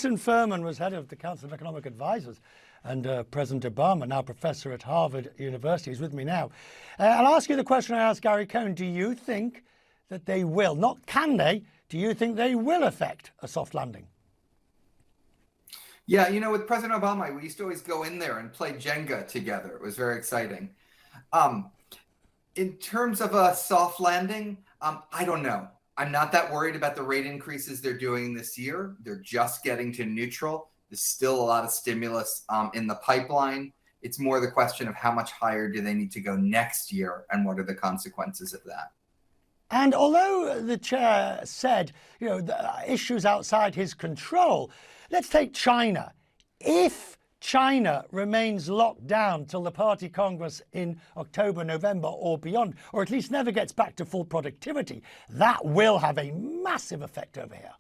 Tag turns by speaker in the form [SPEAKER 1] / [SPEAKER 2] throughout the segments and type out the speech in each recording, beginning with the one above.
[SPEAKER 1] Jason Furman was head of the Council of Economic Advisors under President Obama, now professor at Harvard University. He's with me now. I'll ask you the question I asked Gary Cohn. Do you think that they will, not can they, do you think they will affect a soft landing?
[SPEAKER 2] Yeah, with President Obama, we used to always go in there and play Jenga together. It was very exciting. In terms of a soft landing, I don't know. I'm not that worried about the rate increases they're doing this year. They're just getting to neutral. There's still a lot of stimulus in the pipeline. It's more the question of how much higher do they need to go next year and what are the consequences of that.
[SPEAKER 1] And although the chair said, the issues outside his control, let's take China. If China remains locked down till the party Congress in October, November or beyond, or at least never gets back to full productivity, that will have a massive effect over here.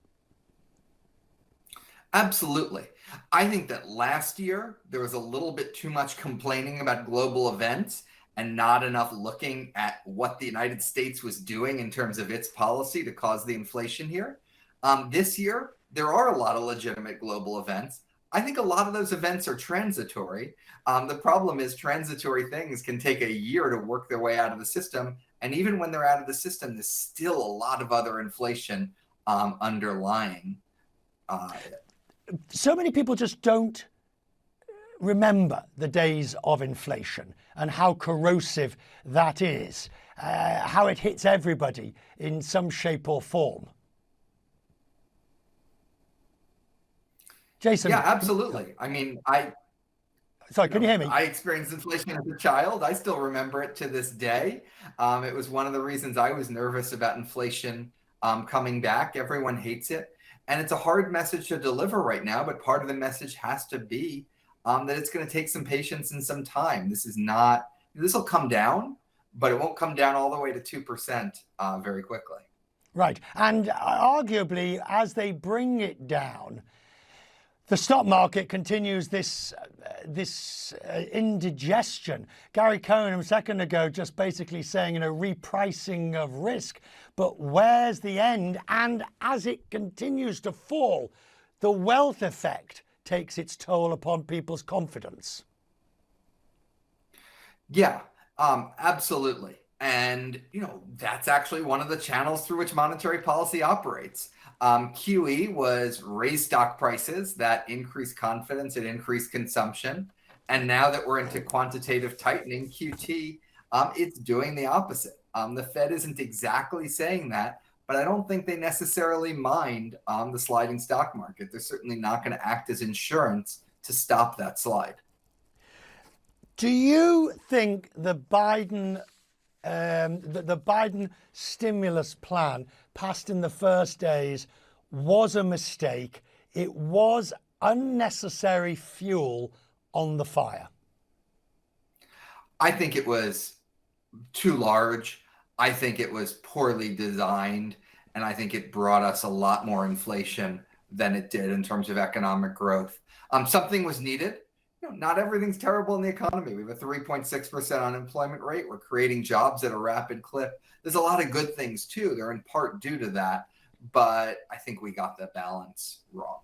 [SPEAKER 2] Absolutely. I think that last year there was a little bit too much complaining about global events and not enough looking at what the United States was doing in terms of its policy to cause the inflation here. This year, there are a lot of legitimate global events. I think a lot of those events are transitory. The problem is transitory things can take a year to work their way out of the system. And even when they're out of the system, there's still a lot of other inflation underlying.
[SPEAKER 1] So many people just don't remember the days of inflation and how corrosive that is, how it hits everybody in some shape or form. Jason.
[SPEAKER 2] Yeah, absolutely.
[SPEAKER 1] Sorry, can you hear me?
[SPEAKER 2] I experienced inflation as a child. I still remember it to this day. It was one of the reasons I was nervous about inflation coming back. Everyone hates it. And it's a hard message to deliver right now, but part of the message has to be that it's going to take some patience and some time. This will come down, but it won't come down all the way to 2% very quickly.
[SPEAKER 1] Right. And arguably, as they bring it down, the stock market continues this indigestion. Gary Cohn a second ago just basically saying, repricing of risk. But where's the end? And as it continues to fall, the wealth effect takes its toll upon people's confidence.
[SPEAKER 2] Yeah, absolutely. And, that's actually one of the channels through which monetary policy operates. QE was raise stock prices that increased confidence and increased consumption. And now that we're into quantitative tightening, QT, it's doing the opposite. The Fed isn't exactly saying that, but I don't think they necessarily mind the sliding stock market. They're certainly not going to act as insurance to stop that slide.
[SPEAKER 1] Do you think the Biden stimulus plan passed in the first days was a mistake? It was unnecessary fuel on the fire.
[SPEAKER 2] I think it was too large. I think it was poorly designed. And I think it brought us a lot more inflation than it did in terms of economic growth. Something was needed. Not everything's terrible in the economy. We have a 3.6% unemployment rate. We're creating jobs at a rapid clip. There's a lot of good things too. They're in part due to that, but I think we got the balance wrong.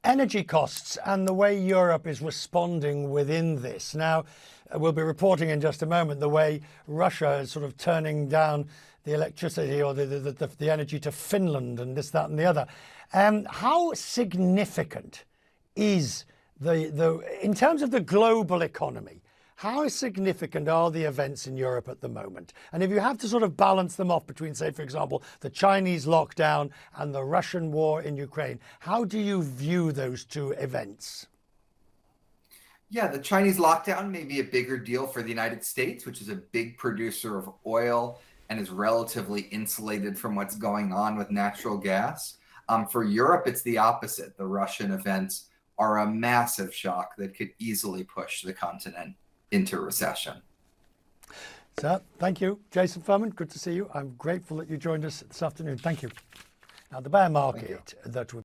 [SPEAKER 1] Energy costs and the way Europe is responding within this. Now, we'll be reporting in just a moment the way Russia is sort of turning down the electricity or the energy to Finland and this, that and the other. How significant is in terms of the global economy, how significant are the events in Europe at the moment? And if you have to sort of balance them off between, say, for example, the Chinese lockdown and the Russian war in Ukraine, how do you view those two events?
[SPEAKER 2] Yeah, the Chinese lockdown may be a bigger deal for the United States, which is a big producer of oil and is relatively insulated from what's going on with natural gas. For Europe, it's the opposite. The Russian events are a massive shock that could easily push the continent into recession.
[SPEAKER 1] So, thank you, Jason Furman. Good to see you. I'm grateful that you joined us this afternoon. Thank you. Now, the bear market that